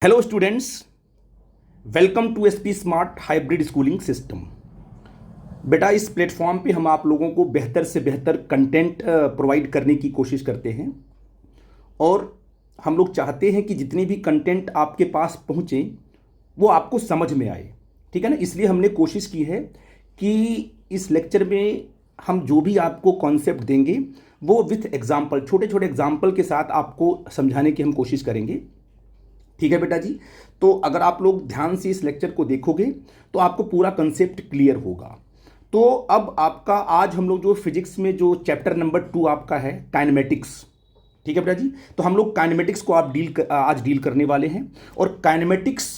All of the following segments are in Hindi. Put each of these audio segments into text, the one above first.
Hello students, welcome to SP smart hybrid schooling system. बेटा, इस प्लेटफॉर्म पे हम आप लोगों को बेहतर से बेहतर कंटेंट प्रोवाइड करने की कोशिश करते हैं और हम लोग चाहते हैं कि जितने भी कंटेंट आपके पास पहुँचे वो आपको समझ में आए। ठीक है ना। इसलिए हमने कोशिश की है कि इस लेक्चर में हम जो भी आपको कॉन्सेप्ट देंगे वो विथ एग्जाम्पल, छोटे छोटे एग्जाम्पल के साथ आपको समझाने की हम कोशिश करेंगे। ठीक है बेटा जी। तो अगर आप लोग ध्यान से इस लेक्चर को देखोगे तो आपको पूरा कंसेप्ट क्लियर होगा। तो अब आपका आज हम लोग जो फिजिक्स में जो चैप्टर नंबर 2 आपका है काइनेमेटिक्स। ठीक है बेटा जी। तो हम लोग काइनेमेटिक्स को आज डील करने वाले हैं और काइनेमेटिक्स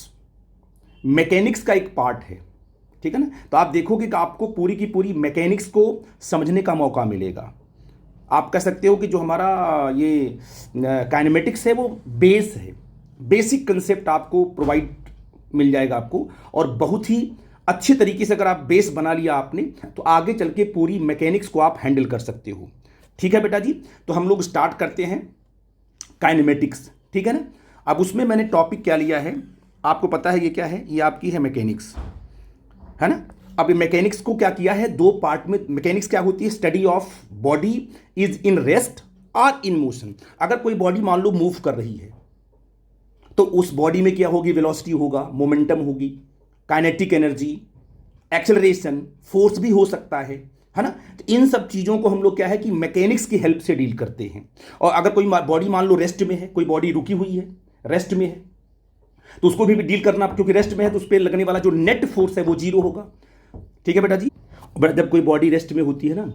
मैकेनिक्स का एक पार्ट है। ठीक है ना। तो आप देखोगे कि आपको पूरी की पूरी मैकेनिक्स को समझने का मौका मिलेगा। आप कह सकते हो कि जो हमारा ये काइनेमेटिक्स है वो बेस है, बेसिक कंसेप्ट आपको प्रोवाइड मिल जाएगा आपको। और बहुत ही अच्छे तरीके से अगर आप बेस बना लिया आपने तो आगे चल के पूरी मैकेनिक्स को आप हैंडल कर सकते हो। ठीक है बेटा जी। तो हम लोग स्टार्ट करते हैं काइनेमेटिक्स। ठीक है ना। अब उसमें मैंने टॉपिक क्या लिया है आपको पता है, ये क्या है, ये आपकी है मैकेनिक्स, है ना। अब मैकेनिक्स को क्या किया है, दो पार्ट में। मैकेनिक्स क्या होती है, study of body is in rest और इन मोशन। अगर कोई बॉडी मान लो मूव कर रही है तो उस बॉडी में क्या होगी, वेलोसिटी होगा, मोमेंटम होगी, काइनेटिक एनर्जी, एक्सेलरेशन, फोर्स भी हो सकता है ना। तो इन सब चीज़ों को हम लोग क्या है कि मैकेनिक्स की हेल्प से डील करते हैं। और अगर कोई बॉडी मान लो रेस्ट में है, कोई बॉडी रुकी हुई है, रेस्ट में है, तो उसको भी डील करना, क्योंकि रेस्ट में है तो उस पर लगने वाला जो नेट फोर्स है वो जीरो होगा। ठीक है बेटा जी। जब कोई बॉडी रेस्ट में होती है ना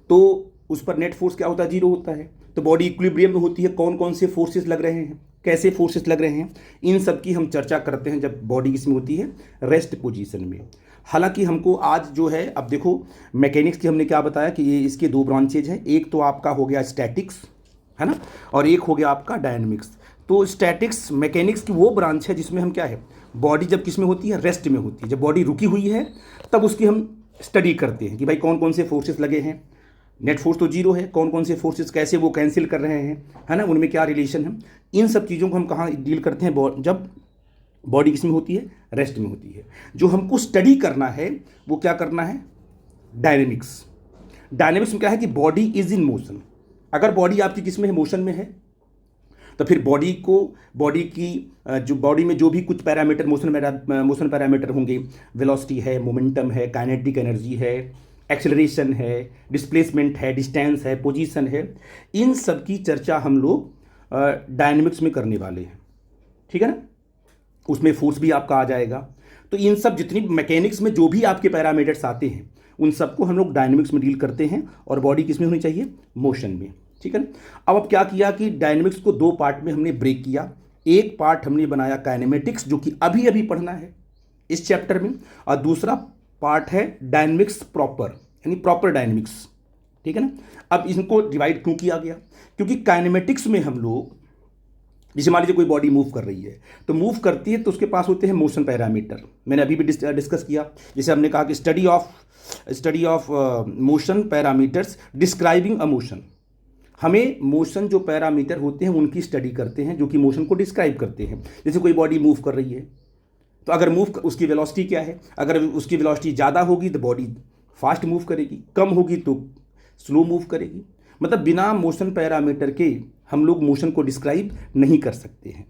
तो उस पर नेट फोर्स क्या होता है, जीरो होता है। तो बॉडी इक्विलिब्रियम में होती है, कौन कौन से फोर्सेस लग रहे हैं, कैसे फोर्सेस लग रहे हैं, इन सब की हम चर्चा करते हैं जब बॉडी इसमें होती है रेस्ट पोजीशन में। हालांकि हमको आज जो है, अब देखो मैकेनिक्स की हमने क्या बताया कि ये इसके दो ब्रांचेज हैं। एक तो आपका हो गया स्टैटिक्स, है ना, और एक हो गया आपका डायनेमिक्स। तो स्टैटिक्स मैकेनिक्स की वो ब्रांच है जिसमें हम क्या है, बॉडी जब किस में होती है, रेस्ट में होती है। जब बॉडी रुकी हुई है तब उसकी हम स्टडी करते हैं कि भाई कौन कौन से फोर्सेस लगे हैं। नेट फोर्स तो जीरो है, कौन कौन से फोर्सेस कैसे वो कैंसिल कर रहे हैं, है ना, उनमें क्या रिलेशन है। इन सब चीज़ों को हम कहाँ डील करते हैं, जब बॉडी किस में होती है, रेस्ट में होती है। जो हमको स्टडी करना है वो क्या करना है, डायनेमिक्स। डायनेमिक्स में क्या है कि बॉडी इज इन मोशन। अगर बॉडी आपकी किस में है, मोशन में है, तो फिर बॉडी की जो बॉडी में जो भी कुछ पैरामीटर मोशन पैरामीटर होंगे, वेलोसिटी है, मोमेंटम है, काइनेटिक एनर्जी है, एक्सेलरेशन है, डिस्प्लेसमेंट है, डिस्टेंस है, पोजीशन है, इन सब की चर्चा हम लोग डायनेमिक्स में करने वाले हैं। ठीक है ना। उसमें फोर्स भी आपका आ जाएगा। तो इन सब जितनी मैकेनिक्स में जो भी आपके पैरामीटर्स आते हैं उन सबको हम लोग डायनेमिक्स में डील करते हैं और बॉडी किस में होनी चाहिए, मोशन में। ठीक है ना। अब क्या किया कि डायनेमिक्स को दो पार्ट में हमने ब्रेक किया। एक पार्ट हमने बनाया काइनेमेटिक्स, जो कि अभी अभी पढ़ना है इस चैप्टर में, और दूसरा पार्ट है डायनेमिक्स प्रॉपर, यानी प्रॉपर डायनेमिक्स। ठीक है ना। अब इनको डिवाइड क्यों किया गया, क्योंकि काइनेमेटिक्स में हम लोग, जैसे मान लीजिए कोई बॉडी मूव कर रही है, तो मूव करती है तो उसके पास होते हैं मोशन पैरामीटर। मैंने अभी भी डिस्कस किया, जैसे हमने कहा कि study of motion parameters describing a motion. हमें मोशन जो पैरामीटर होते हैं उनकी स्टडी करते हैं जो कि मोशन को डिस्क्राइब करते हैं। जैसे कोई बॉडी मूव कर रही है तो अगर उसकी वेलोसिटी क्या है, अगर उसकी वेलोसिटी ज़्यादा होगी तो बॉडी फास्ट मूव करेगी, कम होगी तो स्लो मूव करेगी। मतलब बिना मोशन पैरामीटर के हम लोग मोशन को डिस्क्राइब नहीं कर सकते हैं।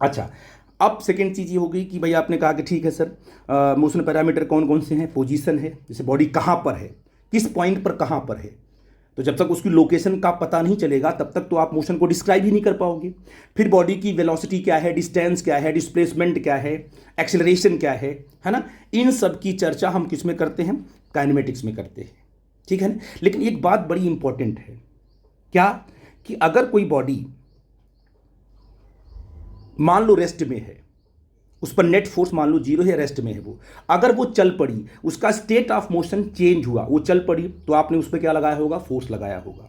अच्छा, अब सेकेंड चीज़ ये हो गई कि भाई आपने कहा कि ठीक है सर, मोशन पैरामीटर कौन कौन से हैं, पोजीशन है, जैसे बॉडी कहाँ पर है, किस पॉइंट पर कहाँ पर है। तो जब तक उसकी लोकेशन का पता नहीं चलेगा तब तक तो आप मोशन को डिस्क्राइब ही नहीं कर पाओगे। फिर बॉडी की वेलोसिटी क्या है, डिस्टेंस क्या है, डिस्प्लेसमेंट क्या है, एक्सेलरेशन क्या है ना। इन सब की चर्चा हम किस में करते हैं, काइनेमेटिक्स में करते हैं। ठीक है ना। लेकिन एक बात बड़ी इंपॉर्टेंट है, क्या कि अगर कोई बॉडी मान लो रेस्ट में है, उस पर नेट फोर्स मान लो जीरो है, रेस्ट में है वो, अगर वो चल पड़ी, उसका स्टेट ऑफ मोशन चेंज हुआ, वो चल पड़ी, तो आपने उस पर क्या लगाया होगा, फोर्स लगाया होगा।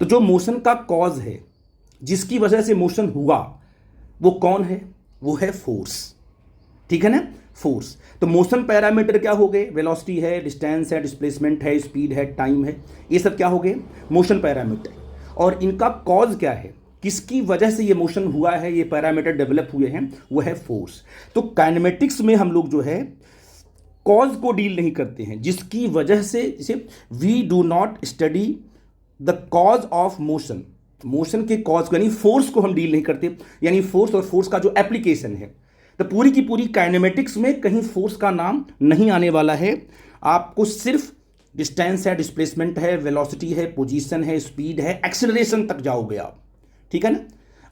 तो जो मोशन का कॉज है, जिसकी वजह से मोशन हुआ, वो कौन है, वो है फोर्स। ठीक है ना, फोर्स। तो मोशन पैरामीटर क्या हो गए, वेलोसिटी है, डिस्टेंस है, डिस्प्लेसमेंट है, स्पीड है, टाइम है, ये सब क्या हो गए, मोशन पैरामीटर। और इनका कॉज क्या है, किसकी वजह से ये मोशन हुआ है, ये पैरामीटर डेवलप हुए हैं, वो है फोर्स। तो काइनेमेटिक्स में हम लोग जो है कॉज को डील नहीं करते हैं, जिसकी वजह से जैसे we do not study the cause of motion, motion के कॉज को यानी फोर्स को हम डील नहीं करते, यानी फोर्स और फोर्स का जो एप्लीकेशन है। तो पूरी की पूरी काइनेमेटिक्स में कहीं फोर्स का नाम नहीं आने वाला है, आपको सिर्फ डिस्टेंस है, डिस्प्लेसमेंट है, वेलोसिटी है, पोजीशन है, स्पीड है, एक्सेलरेशन तक जाओगे आप, ठीक है ना।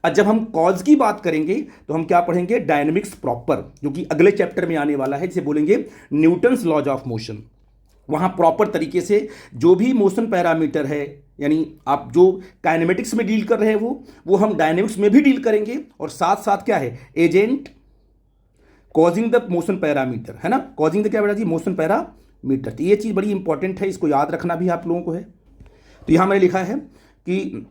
और जब हम कॉज की बात करेंगे तो हम क्या पढ़ेंगे, डायनेमिक्स प्रॉपर, जो कि अगले चैप्टर में आने वाला है, जिसे बोलेंगे न्यूटन्स लॉज ऑफ मोशन। वहाँ प्रॉपर तरीके से जो भी मोशन पैरामीटर है, यानी आप जो काइनेमेटिक्स में डील कर रहे हैं वो हम डायनेमिक्स में भी डील करेंगे, और साथ साथ क्या है, agent causing the motion parameter, है ना, कॉजिंग द क्या बेटा जी, मोशन पैरामीटर। तो ये चीज़ बड़ी इंपॉर्टेंट है, इसको याद रखना भी आप लोगों को है। तो यहाँ मैंने लिखा है कि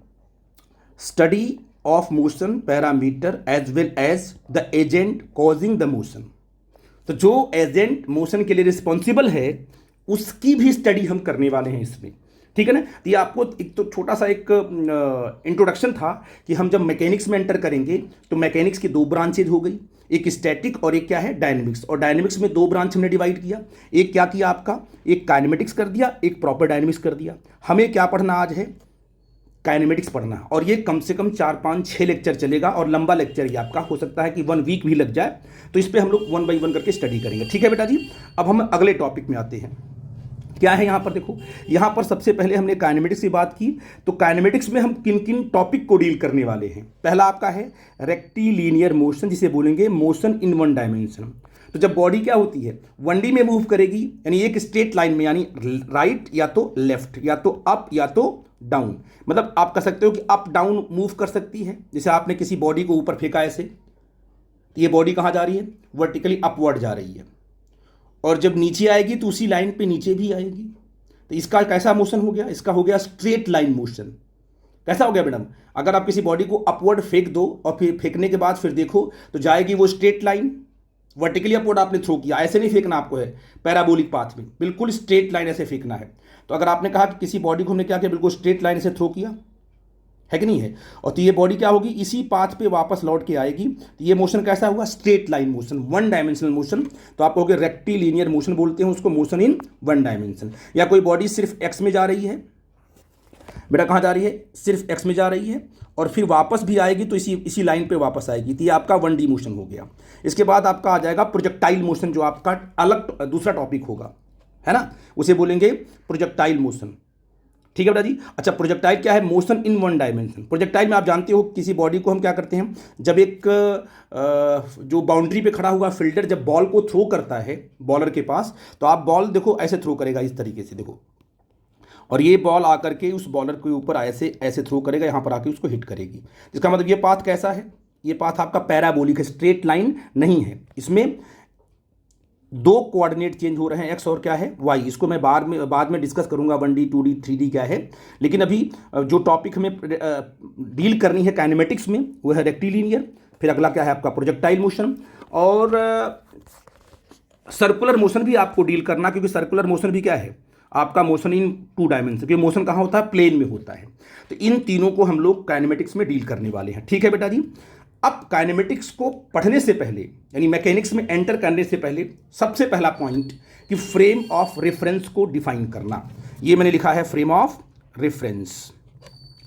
study of motion parameter as well as the agent causing the motion. तो जो एजेंट मोशन के लिए रिस्पॉन्सिबल है उसकी भी स्टडी हम करने वाले हैं इसमें, ठीक है ना। तो ये आपको एक तो छोटा सा एक इंट्रोडक्शन था कि हम जब मैकेनिक्स में एंटर करेंगे तो मैकेनिक्स की दो ब्रांचेज हो गई, एक स्टैटिक और एक क्या है, डायनेमिक्स। और डायनेमिक्स में दो ब्रांच हमने डिवाइड किया, एक क्या किया आपका, एक काइनेमेटिक्स कर दिया, एक प्रॉपर डायनेमिक्स कर दिया। हमें क्या पढ़ना आज है, काइनेमेटिक्स पढ़ना, और ये कम से कम 4-5-6 लेक्चर चलेगा, और लंबा लेक्चर ये आपका हो सकता है कि 1 वीक भी लग जाए। तो इस पर हम लोग 1 बाई 1 करके स्टडी करेंगे, ठीक है बेटा जी। अब हम अगले टॉपिक में आते हैं, क्या है यहाँ पर देखो, यहाँ पर सबसे पहले हमने काइनेमेटिक्स की बात की। तो काइनेमेटिक्स में हम किन किन टॉपिक को डील करने वाले हैं, पहला आपका है रेक्टिलिनियर मोशन, जिसे बोलेंगे मोशन इन वन डायमेंशन। तो जब बॉडी क्या होती है, 1D में मूव करेगी, यानी एक स्ट्रेट लाइन में, यानी राइट या तो लेफ्ट या तो अप या तो डाउन, मतलब आप कह सकते हो कि अप डाउन मूव कर सकती है। जैसे आपने किसी बॉडी को ऊपर फेंका ऐसे, तो ये बॉडी कहाँ जा रही है, वर्टिकली अपवर्ड जा रही है, और जब नीचे आएगी तो उसी लाइन पे नीचे भी आएगी। तो इसका कैसा मोशन हो गया, इसका हो गया स्ट्रेट लाइन मोशन। कैसा हो गया मैडम, अगर आप किसी बॉडी को अपवर्ड फेंक दो और फिर फेंकने के बाद फिर देखो तो जाएगी वो स्ट्रेट लाइन, वर्टिकली अपवर्ड आपने थ्रो किया, ऐसे नहीं फेंकना आपको है पैराबोलिक पाथ में, बिल्कुल स्ट्रेट लाइन ऐसे फेंकना है। तो अगर आपने कहा कि किसी बॉडी को हमने क्या किया, बिल्कुल स्ट्रेट लाइन से थ्रो किया, है कि नहीं है, और तो ये बॉडी क्या होगी, इसी पाथ पे वापस लौट के आएगी। तो ये मोशन कैसा हुआ, straight line motion, one dimensional motion. तो आप कहोगे रेक्टिलिनियर मोशन बोलते हैं उसको, मोशन इन वन डायमेंशन। या कोई बॉडी सिर्फ एक्स में जा रही है, बेटा कहाँ जा रही है, सिर्फ एक्स में जा रही है, और फिर वापस भी आएगी तो इसी लाइन पे वापस आएगी। तो ये आपका 1D मोशन हो गया। इसके बाद आपका आ जाएगा प्रोजेक्टाइल मोशन, जो आपका अलग दूसरा टॉपिक होगा, है ना, उसे बोलेंगे प्रोजेक्टाइल मोशन, ठीक है बेटा जी। अच्छा, प्रोजेक्टाइल क्या है, motion in one dimension. Projectile में आप जानते हो किसी बॉडी को हम क्या करते हैं, जब एक जो बाउंड्री पे खड़ा हुआ फील्डर जब बॉल को थ्रो करता है बॉलर के पास, तो आप बॉल देखो ऐसे थ्रो करेगा, इस तरीके से देखो, और ये बॉल आकर के उस बॉलर के ऊपर ऐसे ऐसे थ्रो करेगा, यहाँ पर आके उसको हिट करेगी। इसका मतलब ये पाथ कैसा है, ये पाथ आपका पैराबोलिक है, स्ट्रेट लाइन नहीं है। इसमें दो कोऑर्डिनेट चेंज हो रहे हैं, एक्स और क्या है, वाई। इसको मैं बाद में डिस्कस करूंगा, 1D 2D 3D क्या है। लेकिन अभी जो टॉपिक हमें डील करनी है काइनेमेटिक्स में वो है रेक्टिलिनियर, फिर अगला क्या है आपका प्रोजेक्टाइल मोशन, और सर्कुलर मोशन भी आपको डील करना, क्योंकि सर्कुलर मोशन भी क्या है आपका मोशन इन 2 डायमेंशन, क्योंकि मोशन कहाँ होता है, प्लेन में होता है। तो इन तीनों को हम लोग काइनेमेटिक्स में डील करने वाले हैं, ठीक है बेटा जी। अब काइनेमेटिक्स को पढ़ने से पहले, यानी मैकेनिक्स में एंटर करने से पहले, सबसे पहला पॉइंट कि फ्रेम ऑफ रेफरेंस को डिफाइन करना। ये मैंने लिखा है फ्रेम ऑफ रेफरेंस।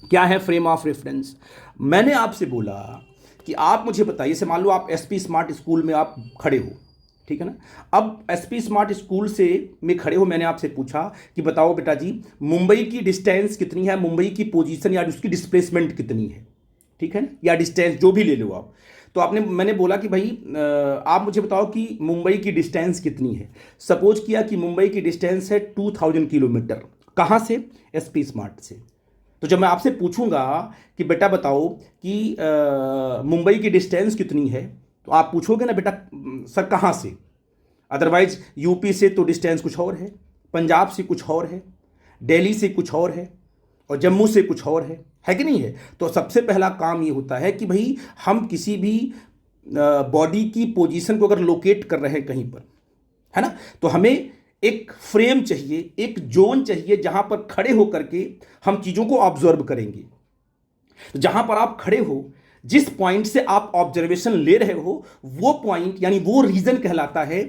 क्या है फ्रेम ऑफ रेफरेंस, मैंने आपसे बोला कि आप मुझे बताइए, से मान लो आप एसपी स्मार्ट स्कूल में आप खड़े हो, ठीक है ना। अब एसपी स्मार्ट स्कूल से में खड़े हो, मैंने आपसे पूछा कि बताओ बेटा जी मुंबई की डिस्टेंस कितनी है, मुंबई की पोजीशन या उसकी डिस्प्लेसमेंट कितनी है, ठीक है ना, या डिस्टेंस जो भी ले लो आप। तो मैंने बोला कि भाई आप मुझे बताओ कि मुंबई की डिस्टेंस कितनी है। सपोज किया कि मुंबई की डिस्टेंस है 2000 किलोमीटर, कहाँ से, एसपी स्मार्ट से। तो जब मैं आपसे पूछूंगा कि बेटा बताओ कि मुंबई की डिस्टेंस कितनी है, तो आप पूछोगे ना बेटा सर कहाँ से, अदरवाइज यूपी से तो डिस्टेंस कुछ और है, पंजाब से कुछ और है, दिल्ली से कुछ और है, और जम्मू से कुछ और है कि नहीं है। तो सबसे पहला काम ये होता है कि भाई हम किसी भी बॉडी की पोजीशन को अगर लोकेट कर रहे हैं कहीं पर, है ना, तो हमें एक फ्रेम चाहिए, एक जोन चाहिए जहां पर खड़े होकर के हम चीज़ों को ऑब्जर्व करेंगे। जहां पर आप खड़े हो, जिस पॉइंट से आप ऑब्जर्वेशन ले रहे हो, वो पॉइंट यानी वो रीजन कहलाता है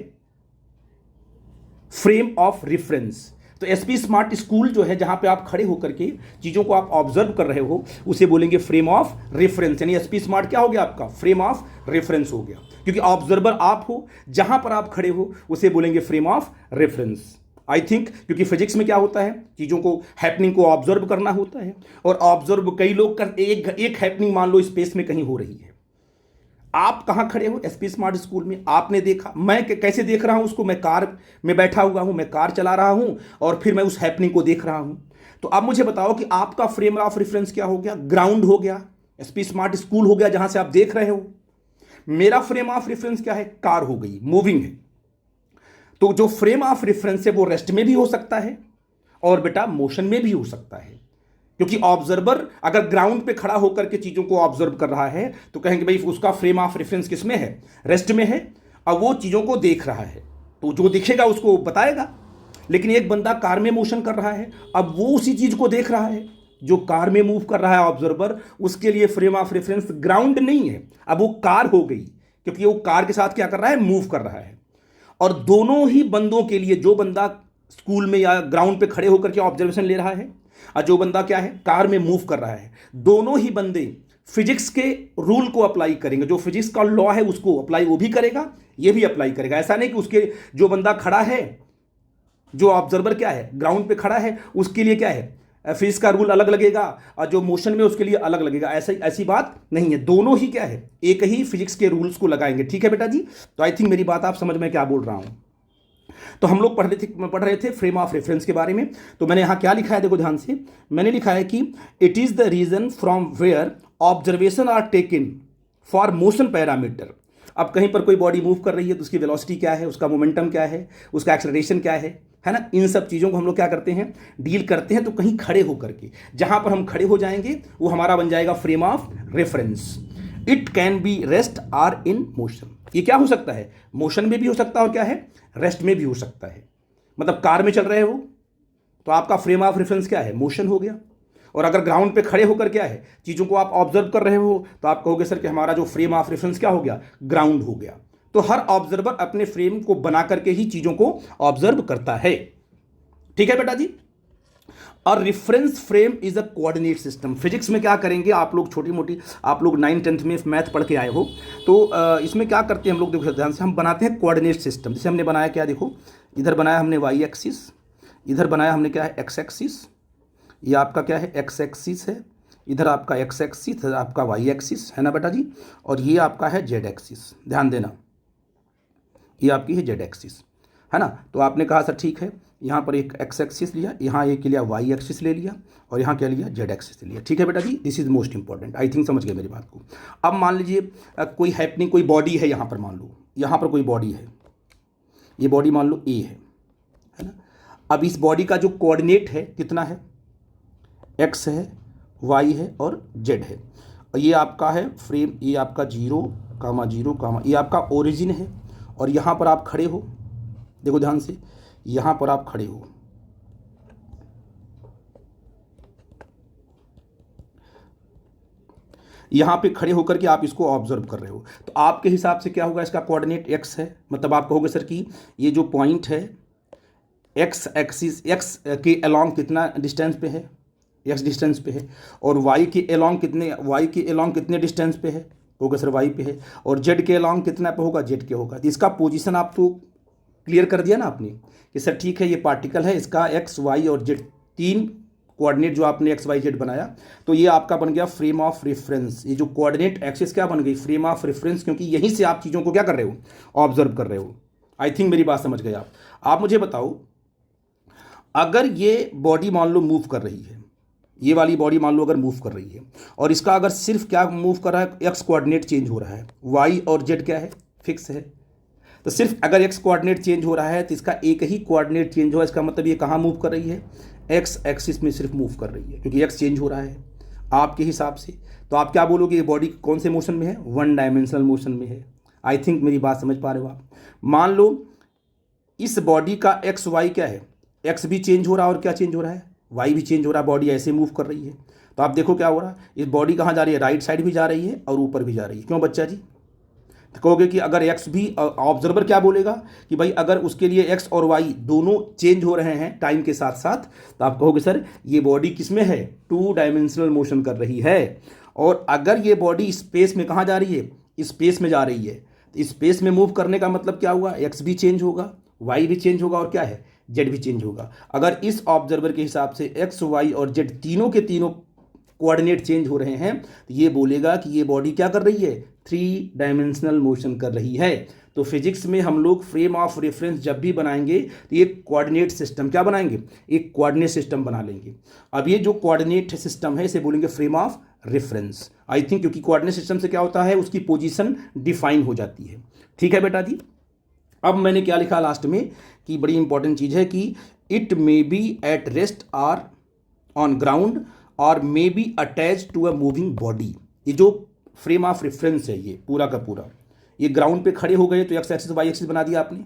फ्रेम ऑफ रेफरेंस। तो एसपी स्मार्ट स्कूल जो है, जहां पे आप खड़े होकर के चीजों को आप ऑब्जर्व कर रहे हो, उसे बोलेंगे फ्रेम ऑफ रेफरेंस। यानी एसपी स्मार्ट क्या हो गया आपका? फ्रेम ऑफ रेफरेंस हो गया, क्योंकि ऑब्जर्वर आप हो, जहां पर आप खड़े हो उसे बोलेंगे frame of reference. I think, क्योंकि फिजिक्स में क्या होता है, चीजों को, हैपनिंग को ऑब्जर्व करना होता है, और ऑब्जर्व कई लोग कर, एक हैपनिंग मान लो स्पेस में कहीं हो रही है, आप कहां खड़े हो? एसपी स्मार्ट स्कूल में। आपने देखा, मैं कैसे देख रहा हूं उसको? मैं कार में बैठा हुआ हूं, मैं कार चला रहा हूं, और फिर मैं उस हैपनिंग को देख रहा हूं। तो अब मुझे बताओ कि आपका फ्रेम ऑफ रेफरेंस क्या हो गया? ग्राउंड हो गया, एसपी स्मार्ट स्कूल हो गया, जहां से आप देख रहे हो। मेरा फ्रेम ऑफ रेफरेंस क्या है? कार हो गई, मूविंग है। तो जो फ्रेम ऑफ रेफरेंस है वो रेस्ट में भी हो सकता है और बेटा मोशन में भी हो सकता है, क्योंकि ऑब्जर्वर अगर ग्राउंड पे खड़ा होकर के चीजों को ऑब्जर्व कर रहा है तो कहेंगे भाई उसका फ्रेम ऑफ रेफरेंस किस में है? रेस्ट में है। अब वो चीजों को देख रहा है तो जो दिखेगा उसको बताएगा। लेकिन एक बंदा कार में मोशन कर रहा है, अब वो उसी चीज को देख रहा है जो कार में मूव कर रहा है ऑब्जर्वर, उसके लिए फ्रेम ऑफ रेफरेंस ग्राउंड नहीं है, अब वो कार हो गई, क्योंकि वो कार के साथ क्या कर रहा है? मूव कर रहा है। और दोनों ही बंदों के लिए, जो बंदा स्कूल में या ग्राउंड पे खड़े होकर के ऑब्जर्वेशन ले रहा है और जो बंदा क्या है? कार में मूव कर रहा है, दोनों ही बंदे फिजिक्स के रूल को अप्लाई करेंगे। जो फिजिक्स का लॉ है उसको अप्लाई वो भी करेगा, ये भी अप्लाई करेगा। ऐसा नहीं कि उसके, जो बंदा खड़ा है, जो ऑब्जर्वर क्या है, ग्राउंड पे खड़ा है, उसके लिए क्या है? फिजिक्स का रूल अलग लगेगा, और जो मोशन में उसके लिए अलग लगेगा। ऐसी बात नहीं है, दोनों ही क्या है? एक ही फिजिक्स के रूल्स को लगाएंगे। ठीक है बेटा जी? तो आई थिंक मेरी बात आप समझ में क्या बोल रहा हूं। तो हम लोग पढ़ रहे थे फ्रेम ऑफ रेफरेंस के बारे में। तो मैंने यहां क्या लिखा है, देखो ध्यान से। मैंने लिखा है कि it is the reason from where observation are taken for motion parameter. अब कहीं पर कोई बॉडी मूव कर रही है तो उसकी वेलोसिटी क्या है, उसका मोमेंटम क्या है, उसका एक्सेलरेशन क्या है ना? इन सब चीज़ों को हम लोग क्या करते हैं? डील करते हैं। तो कहीं खड़े होकर के, जहां पर हम खड़े हो जाएंगे वो हमारा बन जाएगा frame of reference. It can be rest or in motion. ये क्या हो सकता है? मोशन में भी हो सकता है, और क्या है? रेस्ट में भी हो सकता है। मतलब कार में चल रहे हो तो आपका फ्रेम ऑफ रेफरेंस क्या है? मोशन हो गया। और अगर ग्राउंड पे खड़े होकर क्या है, चीज़ों को आप ऑब्जर्व कर रहे हो, तो आप कहोगे सर कि हमारा जो फ्रेम ऑफ रेफरेंस क्या हो गया? ग्राउंड हो गया। तो हर ऑब्जर्वर अपने फ्रेम को बना करके ही चीज़ों को ऑब्जर्व करता है। ठीक है बेटा जी? और reference frame is a coordinate system. Physics में क्या करेंगे आप लोग, छोटी मोटी, आप लोग 9th-10th में मैथ पढ़ के आए हो, तो इसमें क्या करते हैं हम लोग? देखो ध्यान से, हम बनाते हैं कोऑर्डिनेट सिस्टम। जैसे हमने बनाया क्या, देखो इधर बनाया हमने वाई एक्सिस, इधर बनाया हमने क्या है? X axis. ये आपका क्या है? एक्स एक्सिस है। इधर आपका एक्स एक्सिस, इधर आपका वाई एक्सिस है ना बेटा जी। और ये आपका है जेड एक्सिस। ध्यान देना, ये आपकी है जेड एक्सिस, है ना। तो आपने कहा सर ठीक है, यहाँ पर एक एक्स एक्सिस लिया, यहाँ एक लिया वाई एक्सिस ले लिया, और यहाँ क्या लिया? जेड एक्सिस ले लिया। ठीक है बेटा जी? This is most important. I think समझ गए मेरी बात को। अब मान लीजिए कोई हैपनिंग, कोई बॉडी है यहाँ पर, मान लो यहाँ पर कोई बॉडी है, ये बॉडी मान लो ए है ना। अब इस बॉडी का जो कोऑर्डिनेट है कितना है? एक्स है, वाई है और जेड है। और ये आपका है फ्रेम, ये आपका 0, ये आपका ओरिजिन है। और यहाँ पर आप खड़े हो, देखो ध्यान से, यहाँ पर आप खड़े हो, यहाँ पे खड़े होकर के आप इसको ऑब्जर्व कर रहे हो। तो आपके हिसाब से क्या होगा? इसका कोऑर्डिनेट एक्स है, मतलब आप कहोगे सर कि ये जो पॉइंट है एक्स एक्सिस, एक्स के अलोंग कितना डिस्टेंस पे है? एक्स डिस्टेंस पे है। और वाई के अलोंग कितने डिस्टेंस पे है? होगा सर वाई पे है। और जेड के अलोंग कितना पे होगा? जेड के होगा। तो इसका पोजीशन आप तो क्लियर कर दिया ना आपने कि सर ठीक है, ये पार्टिकल है, इसका एक्स वाई और जेड, तीन कोऑर्डिनेट जो आपने एक्स वाई जेड बनाया, तो ये आपका बन गया फ्रेम ऑफ रेफरेंस। ये जो कोऑर्डिनेट एक्सिस क्या बन गई? फ्रेम ऑफ रेफरेंस, क्योंकि यहीं से आप चीज़ों को क्या कर रहे हो? ऑब्जर्व कर रहे हो। आई थिंक मेरी बात समझ गए आप। आप मुझे बताओ, अगर ये बॉडी मान लो मूव कर रही है, ये वाली बॉडी मान लो अगर मूव कर रही है, और इसका अगर सिर्फ क्या मूव कर रहा है? एक्स कोऑर्डिनेट चेंज हो रहा है, वाई और जेड क्या है? फिक्स है। तो सिर्फ अगर एक्स कोऑर्डिनेट चेंज हो रहा है तो इसका एक ही कोऑर्डिनेट चेंज हुआ, इसका मतलब ये कहाँ मूव कर रही है? एक्स एक्सिस में सिर्फ मूव कर रही है, क्योंकि एक्स चेंज हो रहा है आपके हिसाब से। तो आप क्या बोलोगे? ये बॉडी कौन से मोशन में है? 1 डायमेंशनल मोशन में है। आई थिंक मेरी बात समझ पा रहे हो आप। मान लो इस बॉडी का एक्स वाई क्या है? एक्स भी चेंज हो रहा है और क्या चेंज हो रहा है? वाई भी चेंज हो रहा है, बॉडी ऐसे मूव कर रही है। तो आप देखो क्या हो रहा है, इस बॉडी कहाँ जा रही है, राइट साइड भी जा रही है और ऊपर भी जा रही है। क्यों बच्चा जी? तो कहोगे कि अगर एक्स भी, ऑब्जर्वर क्या बोलेगा कि भाई अगर उसके लिए एक्स और वाई दोनों चेंज हो रहे हैं टाइम के साथ साथ, तो आप कहोगे सर ये बॉडी किस में है, 2 डायमेंशनल मोशन कर रही है। और अगर ये बॉडी स्पेस में कहाँ जा रही है, स्पेस में जा रही है, तो स्पेस में मूव करने का मतलब क्या हुआ, एक्स भी चेंज होगा, वाई भी चेंज होगा और क्या है, जेड भी चेंज होगा। अगर इस ऑब्जर्वर के हिसाब से एक्स वाई और जेड तीनों के तीनों कोऑर्डिनेट चेंज हो रहे हैं, तो ये बोलेगा कि ये बॉडी क्या कर रही है, 3 डायमेंशनल मोशन कर रही है। तो फिजिक्स में हम लोग फ्रेम ऑफ रेफरेंस जब भी बनाएंगे तो ये कोऑर्डिनेट सिस्टम क्या बनाएंगे, एक कोऑर्डिनेट सिस्टम बना लेंगे। अब ये जो कोऑर्डिनेट सिस्टम है इसे बोलेंगे frame of reference, I think, क्योंकि कोऑर्डिनेट सिस्टम से क्या होता है, उसकी पोजीशन डिफाइन हो जाती है। ठीक है बेटा जी। अब मैंने क्या लिखा लास्ट में कि बड़ी इंपॉर्टेंट चीज़ है कि it may be at rest or on ground और may be attach to a moving body. ये जो फ्रेम ऑफ रेफरेंस है ये पूरा का पूरा, ये ग्राउंड पे खड़े हो गए तो एक्स एक्सिस वाई एक्सिस बना दिया आपने,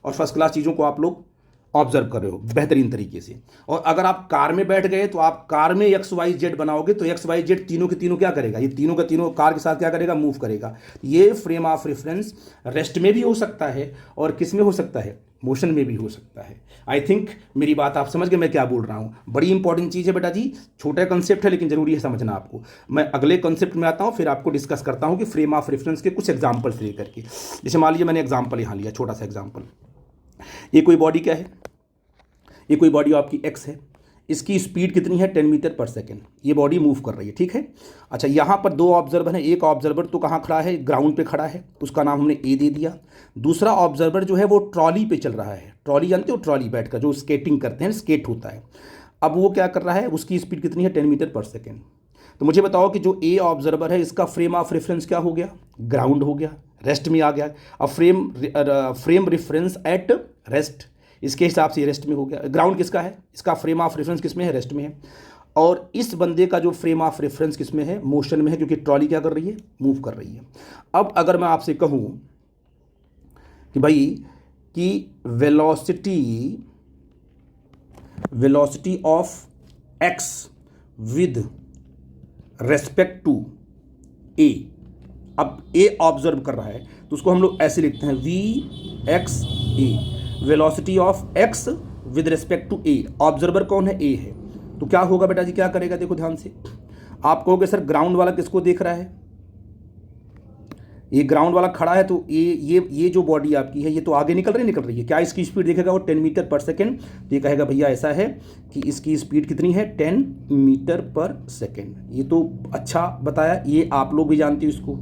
और फर्स्ट क्लास चीज़ों को आप लोग ऑब्जर्व कर रहे हो बेहतरीन तरीके से। और अगर आप कार में बैठ गए तो आप कार में एक्स वाई जेड बनाओगे तो एक्स वाई जेड तीनों के तीनों क्या करेगा, ये तीनों का तीनों कार के साथ क्या करेगा, मूव करेगा। ये फ्रेम ऑफ रेफरेंस रेस्ट में भी हो सकता है और किस में हो सकता है, मोशन में भी हो सकता है। आई थिंक मेरी बात आप समझ गए मैं क्या बोल रहा हूँ। बड़ी इंपॉर्टेंट चीज़ है बेटा जी, छोटा कंसेप्ट है लेकिन जरूरी है समझना आपको। मैं अगले कंसेप्ट में आता हूँ, फिर आपको डिस्कस करता हूँ कि फ्रेम ऑफ रेफरेंस के कुछ एग्जाम्पल्स ले करके। जैसे मान लीजिए मैंने एग्जाम्पल यहाँ लिया, छोटा सा एग्जाम्पल। ये कोई बॉडी क्या है, ये कोई बॉडी आपकी एक्स है, इसकी स्पीड कितनी है, 10 मीटर पर सेकेंड। ये बॉडी मूव कर रही है, ठीक है। अच्छा, यहाँ पर 2 ऑब्जर्वर हैं, एक ऑब्जर्वर तो कहाँ खड़ा है, ग्राउंड पे खड़ा है, उसका नाम हमने ए दे दिया। दूसरा ऑब्जर्वर जो है वो ट्रॉली पे चल रहा है, ट्रॉली जानते हो, ट्रॉली बैठकर जो स्केटिंग करते हैं, स्केट होता है। अब वो क्या कर रहा है, उसकी स्पीड कितनी है, 10 मीटर पर सेकेंड। तो मुझे बताओ कि जो ए ऑब्जर्वर है इसका फ्रेम ऑफ रेफरेंस क्या हो गया, ग्राउंड हो गया, रेस्ट में आ गया। अब फ्रेम रेफरेंस एट रेस्ट, इसके हिसाब से रेस्ट में हो गया। ग्राउंड किसका है, इसका फ्रेम ऑफ रेफरेंस किस में है, रेस्ट में है। और इस बंदे का जो फ्रेम ऑफ रेफरेंस किस में है, मोशन में है, क्योंकि ट्रॉली क्या कर रही है, मूव कर रही है। अब अगर मैं आपसे कहूँ कि भाई कि velocity of x with respect to A, अब ए ऑब्जर्व कर रहा है तो उसको हम लोग ऐसे लिखते हैं V X A, velocity of x with respect to A. Observer कौन है, ए है। तो क्या होगा बेटा जी, क्या करेगा, देखो ध्यान से। आप कहोगे सर ग्राउंड वाला किसको देख रहा है, ये ग्राउंड वाला खड़ा है तो ये जो बॉडी आपकी है ये तो आगे निकल रही है। क्या इसकी स्पीड देखेगा वो 10 मीटर पर सेकेंड। तो ये कहेगा भैया ऐसा है कि इसकी स्पीड कितनी है, 10 मीटर पर सेकेंड। ये तो अच्छा बताया, ये आप लोग भी जानते हो इसको।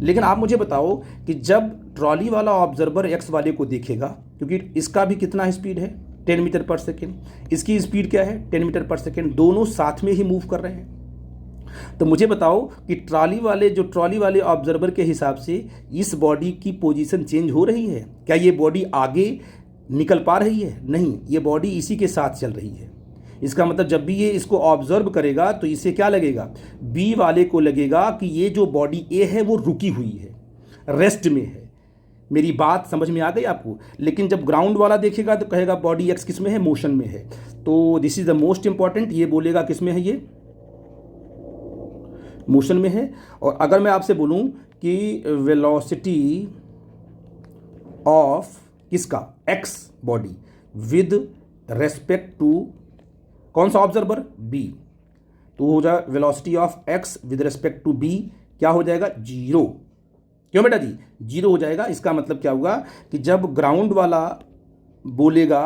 लेकिन आप मुझे बताओ कि जब ट्रॉली वाला ऑब्जर्वर एक्स वाले को देखेगा, क्योंकि इसका भी कितना स्पीड है, 10 मीटर पर सेकेंड, इसकी स्पीड क्या है, 10 मीटर पर सेकेंड, दोनों साथ में ही मूव कर रहे हैं। तो मुझे बताओ कि ट्रॉली वाले ऑब्जर्वर के हिसाब से इस बॉडी की पोजीशन चेंज हो रही है क्या, ये बॉडी आगे निकल पा रही है, नहीं, ये बॉडी इसी के साथ चल रही है। इसका मतलब जब भी ये इसको ऑब्जर्व करेगा तो इसे क्या लगेगा, बी वाले को लगेगा कि ये जो बॉडी ए है वो रुकी हुई है, रेस्ट में है। मेरी बात समझ में आ गई आपको। लेकिन जब ग्राउंड वाला देखेगा तो कहेगा बॉडी एक्स किस में है, मोशन में है। तो this is the most important, ये बोलेगा किस में है, ये मोशन में है। और अगर मैं आपसे बोलूं कि वेलोसिटी ऑफ किसका, X body with respect to कौन सा ऑब्जर्वर, बी, तो हो जाएगा velocity of x with respect to B क्या हो जाएगा, 0। क्यों बेटा जी, 0 हो जाएगा। इसका मतलब क्या होगा कि जब ग्राउंड वाला बोलेगा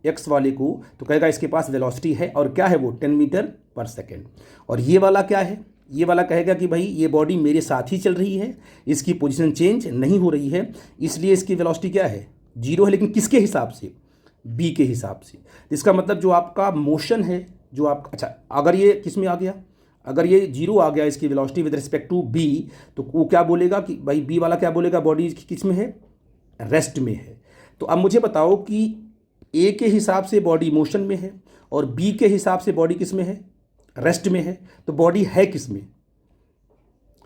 एक्स वाले को तो कहेगा इसके पास वेलोसिटी है और क्या है वो, 10 मीटर पर सेकेंड। और ये वाला क्या है, ये वाला कहेगा कि भाई ये बॉडी मेरे साथ ही चल रही है, इसकी पोजीशन चेंज नहीं हो रही है, इसलिए इसकी वेलोसिटी क्या है, 0 है। लेकिन किसके हिसाब से, बी के हिसाब से। इसका मतलब जो आपका मोशन है, जो आप, अच्छा अगर ये किस में आ गया, अगर ये 0 आ गया इसकी velocity with respect to B, तो वो क्या बोलेगा कि भाई बी वाला क्या बोलेगा, बॉडी किस में है, रेस्ट में है। तो अब मुझे बताओ कि ए के हिसाब से बॉडी मोशन में है और बी के हिसाब से बॉडी किस में है, रेस्ट में है। तो बॉडी है किस में,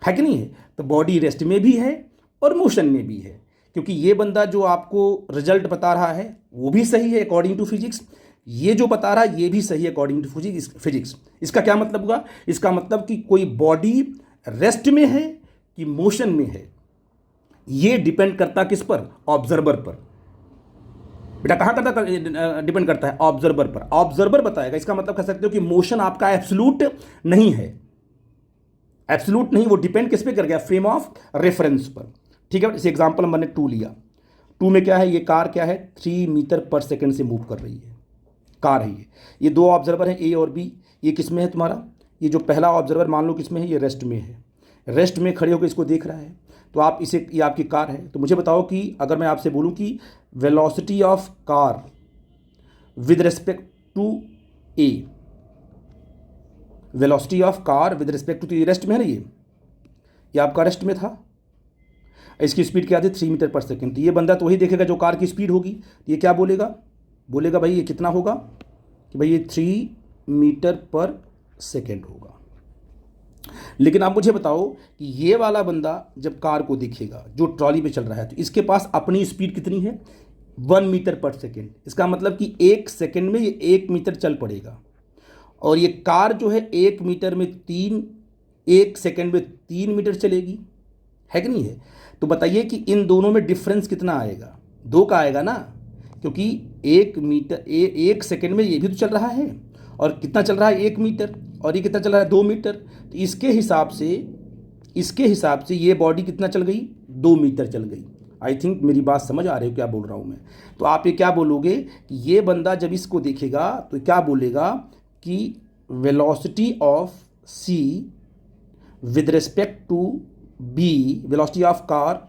है कि नहीं है, तो बॉडी रेस्ट में भी है और मोशन में भी है। क्योंकि ये बंदा जो आपको रिजल्ट बता रहा है वो भी सही है अकॉर्डिंग टू फिजिक्स, ये जो बता रहा है ये भी सही है अकॉर्डिंग टू फिजिक्स। इसका क्या मतलब हुआ? इसका मतलब कि कोई बॉडी रेस्ट में है कि मोशन में है, ये डिपेंड करता किस पर? ऑब्जर्वर पर। बेटा कहाँ करता डिपेंड करता है? ऑब्जर्वर पर। ऑब्जर्वर बताएगा। इसका मतलब कह सकते हो कि मोशन आपका एब्सोल्यूट नहीं है, एब्सोल्यूट नहीं, वो डिपेंड किस पे कर गया? फ्रेम ऑफ रेफरेंस पर। ठीक है, इस एग्जांपल मैंने 2 लिया। 2 में क्या है? ये कार क्या है? 3 मीटर पर सेकंड से मूव कर रही है, कार है ये 2 ऑब्जर्वर हैं ए और बी। ये किस में है तुम्हारा? ये जो पहला ऑब्जर्वर मान लो किस में है? ये रेस्ट में है, रेस्ट में खड़े होकर इसको देख रहा है। तो आप इसे, ये आपकी कार है। तो मुझे बताओ कि अगर मैं आपसे बोलूं कि velocity of car with respect to A, velocity of car with respect to, ये रेस्ट में है ना, ये आपका रेस्ट में था। इसकी स्पीड क्या थी? 3 मीटर पर सेकेंड। तो ये बंदा तो वही देखेगा जो कार की स्पीड होगी। तो ये क्या बोलेगा? बोलेगा भाई ये कितना होगा? कि भाई ये 3 मीटर पर सेकेंड होगा। लेकिन आप मुझे बताओ कि ये वाला बंदा जब कार को देखेगा जो ट्रॉली पे चल रहा है, तो इसके पास अपनी स्पीड कितनी है? 1 मीटर पर सेकेंड। इसका मतलब कि 1 सेकेंड में ये 1 मीटर चल पड़ेगा। और ये कार जो है 1 मीटर में 1 सेकेंड में 3 मीटर चलेगी, है कि नहीं है? तो बताइए कि इन दोनों में डिफरेंस कितना आएगा? 2 का आएगा ना, क्योंकि 1 सेकेंड में ये भी तो चल रहा है, और कितना चल रहा है? 1 मीटर, और ये कितना चल रहा है? 2 मीटर। तो इसके हिसाब से ये बॉडी कितना चल गई? 2 मीटर चल गई। आई थिंक मेरी बात समझ आ रही हो क्या बोल रहा हूँ मैं? तो आप ये क्या बोलोगे कि ये बंदा जब इसको देखेगा तो क्या बोलेगा कि velocity of C with respect to B, velocity of car